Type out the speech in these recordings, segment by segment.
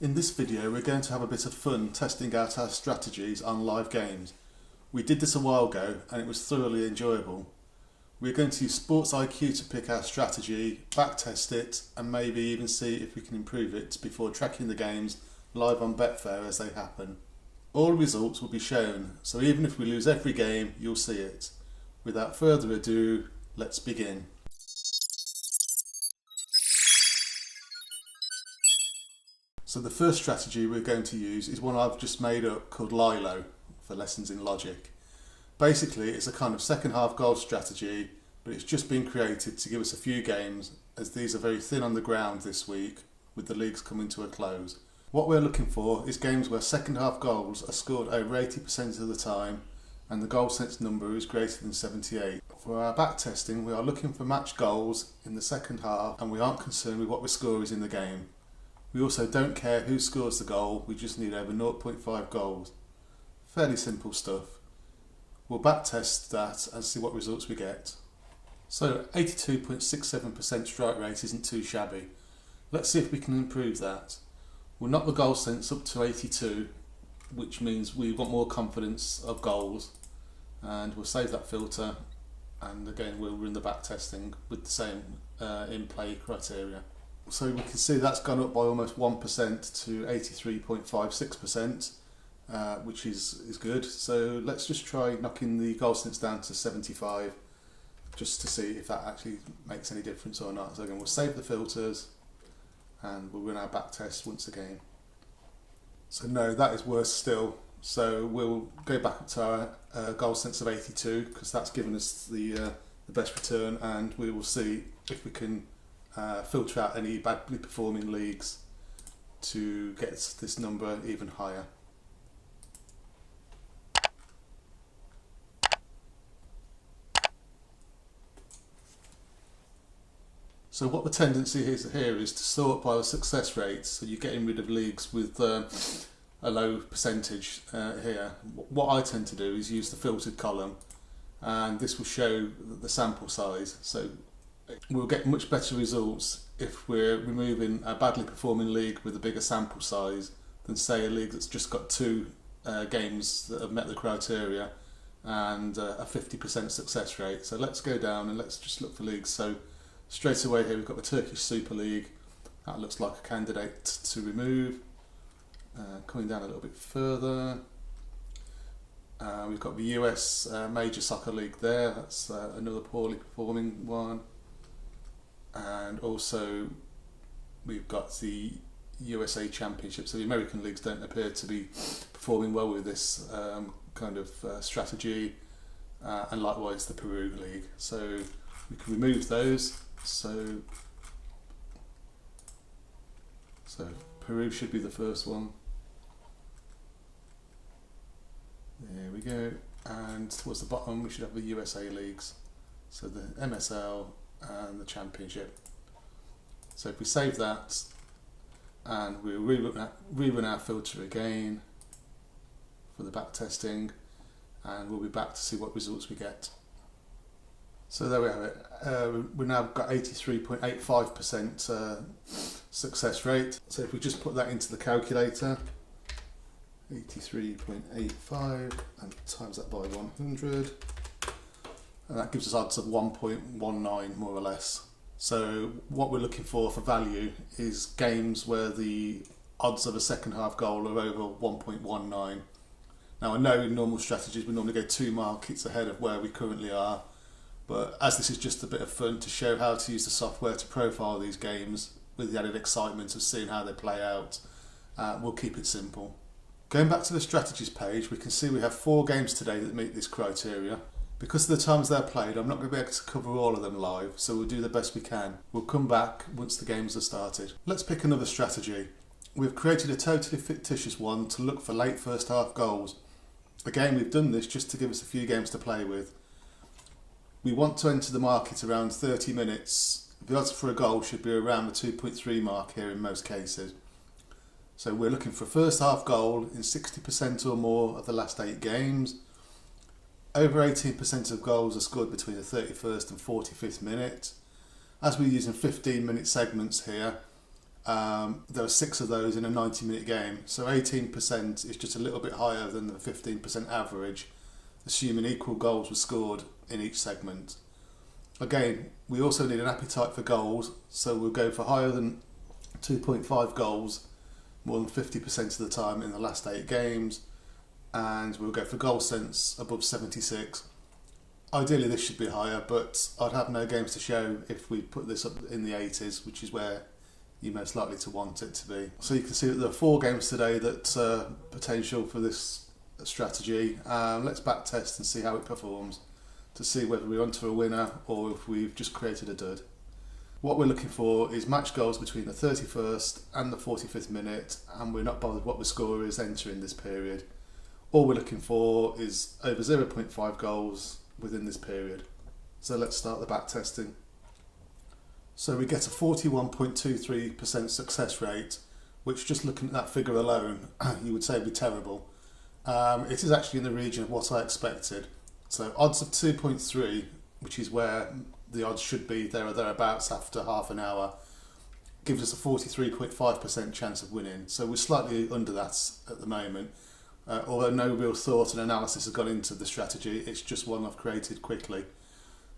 In this video we're going to have a bit of fun testing out our strategies on live games. We did this a while ago and it was thoroughly enjoyable. We're going to use Sports IQ to pick our strategy, backtest it and maybe even see if we can improve it before tracking the games live on Betfair as they happen. All results will be shown, so even if we lose every game you'll see it. Without further ado, let's begin. So the first strategy we're going to use is one I've just made up called Lilo for lessons in logic. Basically it's a kind of second half goal strategy, but it's just been created to give us a few games as these are very thin on the ground this week with the leagues coming to a close. What we're looking for is games where second half goals are scored over 80% of the time and the goal sense number is greater than 78. For our back testing we are looking for match goals in the second half and we aren't concerned with what the score is in the game. We also don't care who scores the goal, we just need over 0.5 goals. Fairly simple stuff. We'll back test that and see what results we get. So 82.67% strike rate isn't too shabby. Let's see if we can improve that. We'll knock the goal sense up to 82, which means we want more confidence of goals, and we'll save that filter and again we'll run the back testing with the same in-play criteria. So we can see that's gone up by almost 1% to 83.56%, which is good. So let's just try knocking the goal sense down to 75 just to see if that actually makes any difference or not. So again we'll save the filters and we'll run our back test once again. So no, that is worse still. So we'll go back up to our goal sense of 82 because that's given us the best return, and we will see if we can filter out any badly performing leagues to get this number even higher. So what the tendency is here is to sort by the success rate, so you're getting rid of leagues with a low percentage here. What I tend to do is use the filtered column, and this will show the sample size. So we'll get much better results if we're removing a badly performing league with a bigger sample size than say a league that's just got two games that have met the criteria and a 50% success rate. So let's go down and let's just look for leagues. So straight away here we've got the Turkish Super League. That looks like a candidate to remove. Coming down a little bit further, we've got the US Major Soccer League there. That's another poorly performing one. And also we've got the USA Championship, so the American leagues don't appear to be performing well with this kind of strategy, and likewise the Peru League. So we can remove those. So Peru should be the first one. There we go. And towards the bottom we should have the USA leagues, so the MSL and the Championship. So if we save that and we'll rerun our filter again for the back testing, and we'll be back to see what results we get. So there we have it. We've now got 83.85% success rate. So if we just put that into the calculator, 83.85 and times that by 100, and that gives us odds of 1.19 more or less. So what we're looking for value is games where the odds of a second half goal are over 1.19. Now I know in normal strategies we normally go 2 markets ahead of where we currently are, but as this is just a bit of fun to show how to use the software to profile these games with the added excitement of seeing how they play out, we'll keep it simple. Going back to the strategies page, we can see we have 4 games today that meet this criteria. Because of the times they're played, I'm not going to be able to cover all of them live, so we'll do the best we can. We'll come back once the games are started. Let's pick another strategy. We've created a totally fictitious one to look for late first half goals. Again, we've done this just to give us a few games to play with. We want to enter the market around 30 minutes. The odds for a goal should be around the 2.3 mark here in most cases. So we're looking for a first half goal in 60% or more of the last 8 games. Over 18% of goals are scored between the 31st and 45th minute. As we're using 15-minute segments here, There are 6 of those in a 90-minute game, so 18% is just a little bit higher than the 15% average, assuming equal goals were scored in each segment. Again, we also need an appetite for goals, so we'll go for higher than 2.5 goals more than 50% of the time in the last 8 games, and we'll go for goal sense above 76. Ideally this should be higher, but I'd have no games to show if we put this up in the 80s, which is where you're most likely to want it to be. So you can see that there are 4 games today that potential for this strategy. Let's back test and see how it performs to see whether we're onto a winner or if we've just created a dud. What we're looking for is match goals between the 31st and the 45th minute, and we're not bothered what the score is entering this period. All we're looking for is over 0.5 goals within this period. So let's start the back testing. So we get a 41.23% success rate, which just looking at that figure alone, you would say would be terrible. It is actually in the region of what I expected. So odds of 2.3, which is where the odds should be there or thereabouts after half an hour, gives us a 43.5% chance of winning. So we're slightly under that at the moment. Although no real thought and analysis has gone into the strategy, it's just one I've created quickly.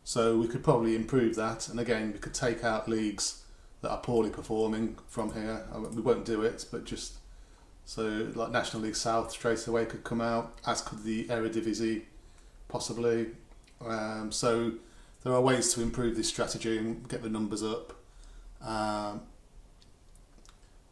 So we could probably improve that, and again we could take out leagues that are poorly performing from here. We won't do it, but just so like National League South straight away could come out, as could the Eredivisie possibly. So there are ways to improve this strategy and get the numbers up.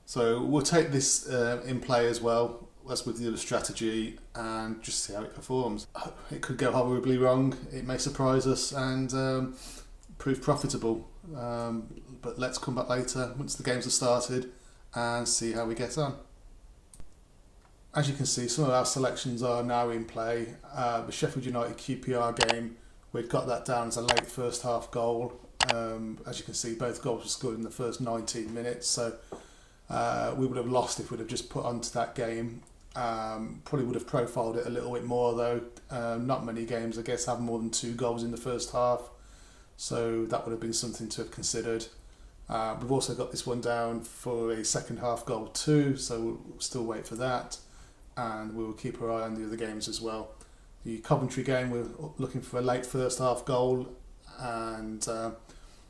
So we'll take this in play as well as with the other strategy and just see how it performs. It could go horribly wrong, it may surprise us and prove profitable, but let's come back later once the games have started and see how we get on. As you can see, some of our selections are now in play. The Sheffield United QPR game, we've got that down as a late first half goal. As you can see, both goals were scored in the first 19 minutes, so we would have lost if we'd have just put onto that game. Probably would have profiled it a little bit more though. Not many games, I guess, have more than 2 goals in the first half, so that would have been something to have considered. We've also got this one down for a second half goal too, so we'll still wait for that, and we'll keep our eye on the other games as well. The Coventry game, we're looking for a late first half goal and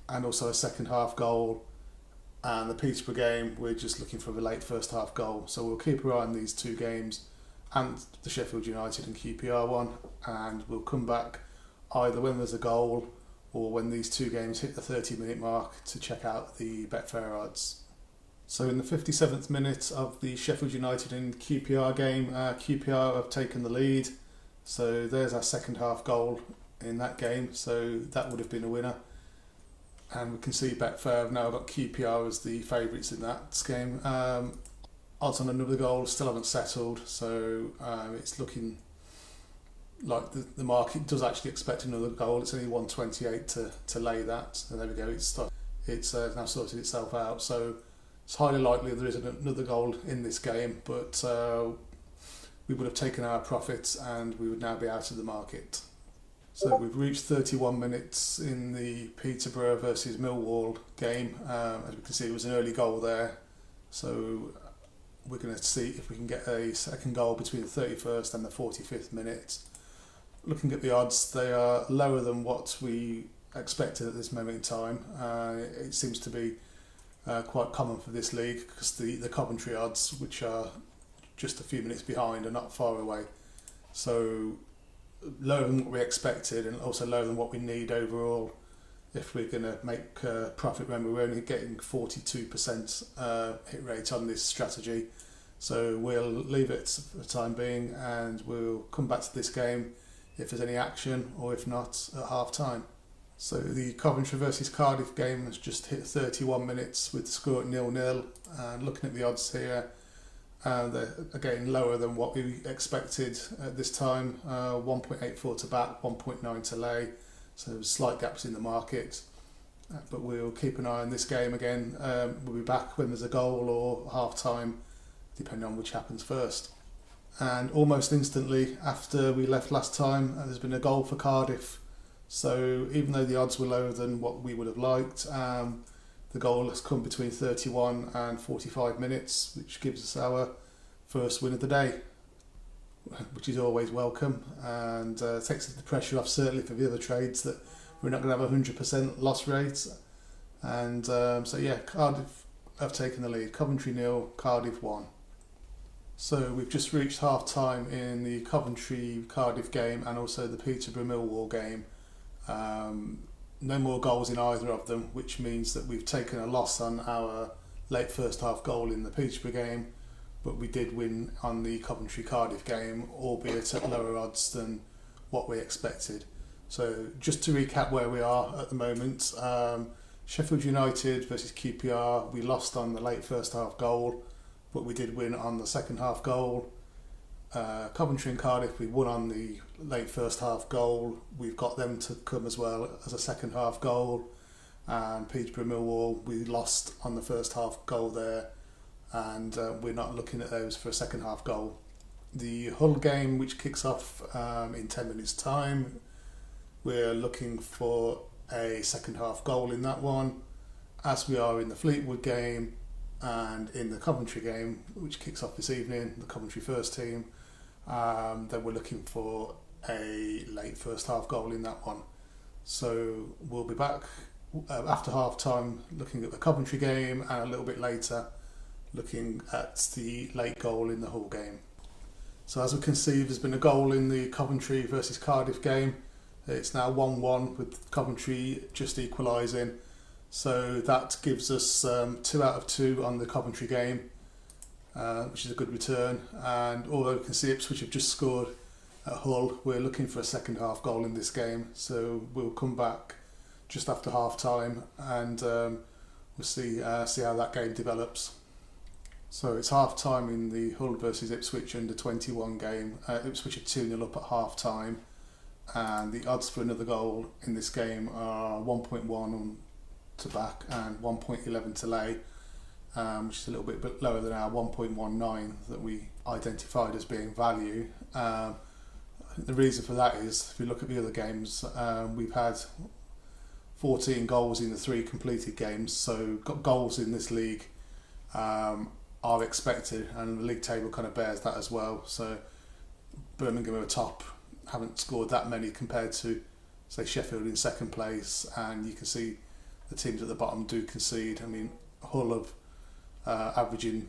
also a second half goal. And the Peterborough game, we're just looking for a late first half goal. So we'll keep our eye on these 2 games and the Sheffield United and QPR one, and we'll come back either when there's a goal or when these 2 games hit the 30-minute mark to check out the Betfair odds. So in the 57th minute of the Sheffield United and QPR game, QPR have taken the lead. So there's our second half goal in that game, so that would have been a winner. And we can see Betfair have now got QPR as the favourites in that game. Odds on another goal still haven't settled, so it's looking like the market does actually expect another goal. It's only 128 to lay that, and there we go. It's now sorted itself out. So it's highly likely there is another goal in this game, but we would have taken our profits and we would now be out of the market. So we've reached 31 minutes in the Peterborough versus Millwall game. As we can see, it was an early goal there. So we're going to see if we can get a second goal between the 31st and the 45th minute. Looking at the odds, they are lower than what we expected at this moment in time. It seems to be quite common for this league because the Coventry odds, which are just a few minutes behind, are not far away. So lower than what we expected and also lower than what we need overall if we're going to make profit. Remember, we're only getting 42% hit rate on this strategy, so we'll leave it for the time being and we'll come back to this game if there's any action, or if not, at half time. So the Coventry versus Cardiff game has just hit 31 minutes with the score at 0-0, and looking at the odds here, they're again lower than what we expected at this time. 1.84 to back, 1.9 to lay, so slight gaps in the market, but we'll keep an eye on this game again. We'll be back when there's a goal or half time, depending on which happens first. And almost instantly after we left last time, there's been a goal for Cardiff. So even though the odds were lower than what we would have liked, The goal has come between 31 and 45 minutes, which gives us our first win of the day, which is always welcome, and takes the pressure off certainly for the other trades that we're not going to have a 100% loss rate. And so yeah, Cardiff have taken the lead. Coventry 0, Cardiff 1. So we've just reached half time in the Coventry-Cardiff game and also the Peterborough-Millwall game. No more goals in either of them, which means that we've taken a loss on our late first half goal in the Peterborough game, but we did win on the Coventry-Cardiff game, albeit at lower odds than what we expected. So just to recap where we are at the moment, Sheffield United versus QPR, we lost on the late first half goal, but we did win on the second half goal. Coventry and Cardiff, we won on the late first half goal. We've got them to come as well as a second half goal. And Peterborough Millwall, we lost on the first half goal there, and we're not looking at those for a second half goal. The Hull game, which kicks off in 10 minutes time, we're looking for a second half goal in that one, as we are in the Fleetwood game and in the Coventry game, which kicks off this evening, the Coventry first team. Then we're looking for a late first half goal in that one. So we'll be back after half time looking at the Coventry game, and a little bit later looking at the late goal in the Hull game. So as we can see, there's been a goal in the Coventry versus Cardiff game. It's now 1-1 with Coventry just equalising. So that gives us 2 out of 2 on the Coventry game, which is a good return. And although we can see Ipswich have just scored at Hull, we're looking for a second half goal in this game. So we'll come back just after half time, and we'll see how that game develops. So it's half time in the Hull versus Ipswich under 21 game. Ipswich are 2-0 up at half time, and the odds for another goal in this game are 1.1 on to back and 1.11 to lay, which is a little bit lower than our 1.19 that we identified as being value. The reason for that is, if you look at the other games, we've had 14 goals in the 3 completed games, so goals in this league are expected, and the league table kind of bears that as well. So Birmingham are top, haven't scored that many compared to, say, Sheffield in second place, and you can see the teams at the bottom do concede. I mean, Hull have averaging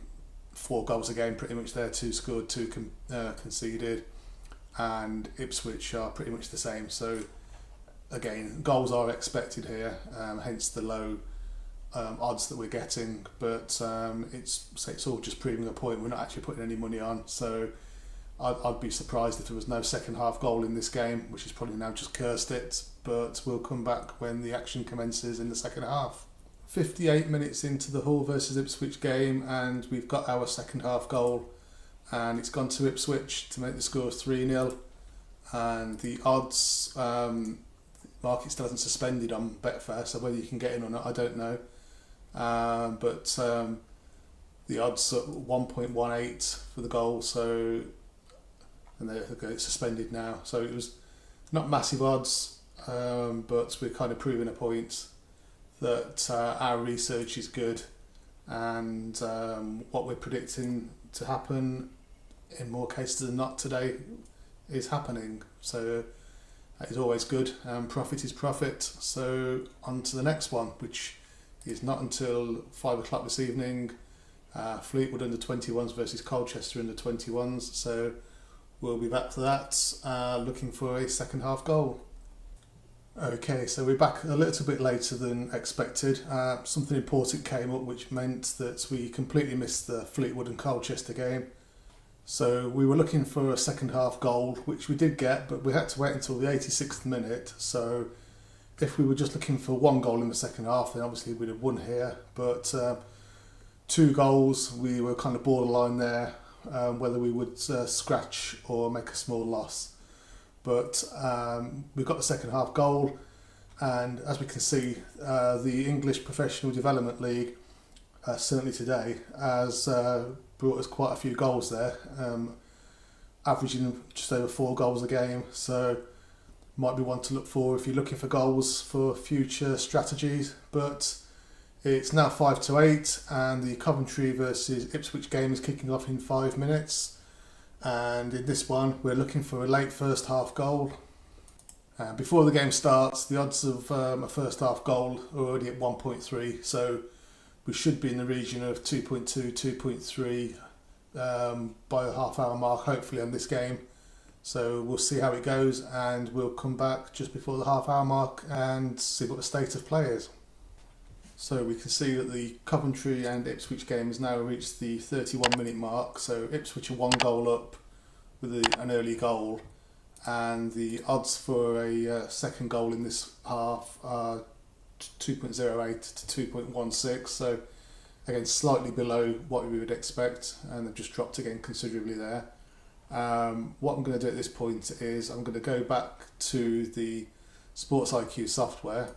4 goals a game pretty much there, 2 scored, 2 conceded, and Ipswich are pretty much the same. So again, goals are expected here, hence the low odds that we're getting, but it's all just proving a point. We're not actually putting any money on, so I'd be surprised if there was no second half goal in this game, which has probably now just cursed it, but we'll come back when the action commences in the second half. 58 minutes into the Hull versus Ipswich game, and we've got our second half goal, and it's gone to Ipswich to make the score 3-0, and the odds, market still hasn't suspended on Betfair, so whether you can get in or not, I don't know, but the odds at 1.18 for the goal, so, and it's suspended now, so it was not massive odds, but we're kind of proving a point that our research is good, and what we're predicting to happen in more cases than not today is happening. So that is always good. Profit is profit. So on to the next one, which is not until 5 o'clock this evening. Fleetwood under 21s versus Colchester under 21s. So we'll be back to that, looking for a second half goal. Okay, so we're back a little bit later than expected. Something important came up, which meant that we completely missed the Fleetwood and Colchester game. So we were looking for a second half goal, which we did get, but we had to wait until the 86th minute. So if we were just looking for 1 goal in the second half, then obviously we'd have won here. But 2 goals, we were kind of borderline there, whether we would scratch or make a small loss. But we've got the second half goal, and as we can see, the English Professional Development League, certainly today, has brought us quite a few goals there, averaging just over 4 goals a game. So might be one to look for if you're looking for goals for future strategies. But It's now 5-8 and the Coventry versus Ipswich game is kicking off in 5 minutes. And in this one, we're looking for a late first half goal. Before the game starts, the odds of a first half goal are already at 1.3, so we should be in the region of 2.2, 2.3 by the half hour mark, hopefully, on this game. So we'll see how it goes, and we'll come back just before the half hour mark and see what the state of play is. So we can see that the Coventry and Ipswich game has now reached the 31-minute mark. So Ipswich are 1 goal up with an early goal, and the odds for a second goal in this half are 2.08 to 2.16. So again, slightly below what we would expect, and they've just dropped again considerably there. What I'm going to do at this point is I'm going to go back to the Sports IQ software,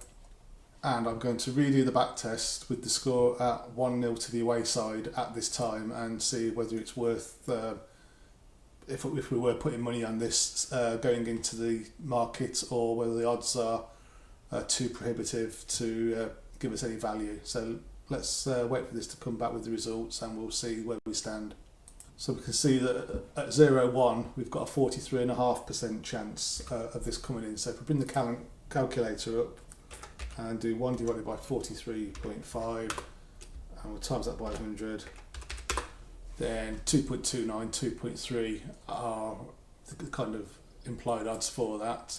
and I'm going to redo the back test with the score at 1-0 to the away side at this time, and see whether it's worth, if we were putting money on this going into the market, or whether the odds are too prohibitive to give us any value. So let's wait for this to come back with the results, and we'll see where we stand. So we can see that at 0-1 we've got a 43.5% chance of this coming in. So if we bring the calculator up and do 1 divided by 43.5 and we'll times that by 100, then 2.29, 2.3 are the kind of implied odds for that,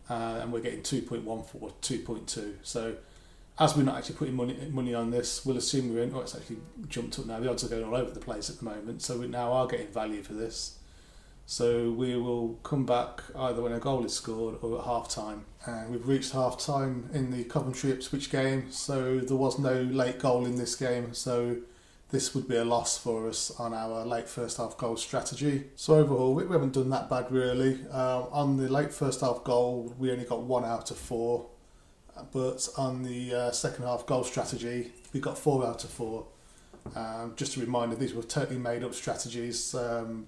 and we're getting 2.14, 2.2. So as we're not actually putting money on this, we'll assume we're in. Oh, it's actually jumped up now. The odds are going all over the place at the moment, so we now are getting value for this. So we will come back either when a goal is scored or at half time. And we've reached half time in the Coventry Ipswich game, so there was no late goal in this game, so this would be a loss for us on our late first half goal strategy. So overall, we haven't done that bad really. On the late first half goal, we only got 1 out of 4, but on the second half goal strategy, we got 4 out of 4. Just a reminder, these were totally made up strategies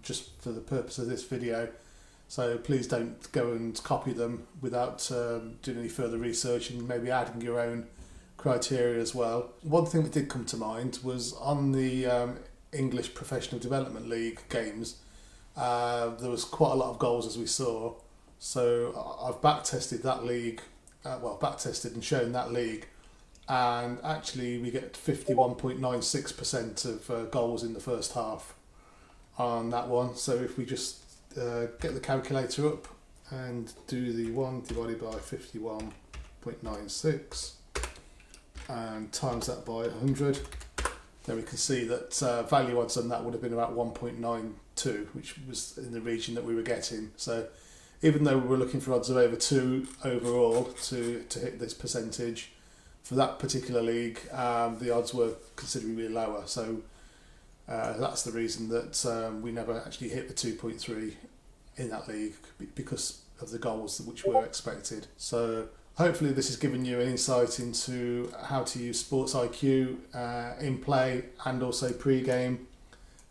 just for the purpose of this video, so please don't go and copy them without doing any further research and maybe adding your own criteria as well. One thing that did come to mind was on the English Professional Development League games, there was quite a lot of goals, as we saw, so I've back-tested that league, back-tested and shown that league, and actually we get 51.96% of goals in the first half on that one. So if we just get the calculator up and do the 1 divided by 51.96 and times that by 100, then we can see that value odds on that would have been about 1.92, which was in the region that we were getting. So even though we were looking for odds of over 2 overall to hit this percentage, for that particular league, the odds were considerably lower. So that's the reason that we never actually hit the 2.3 in that league, because of the goals which were expected. So hopefully this has given you an insight into how to use Sports IQ in play and also pre-game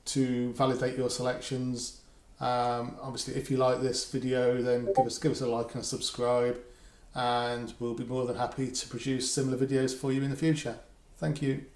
to validate your selections. Obviously, if you like this video, then give us a like and a subscribe, and we'll be more than happy to produce similar videos for you in the future. Thank you.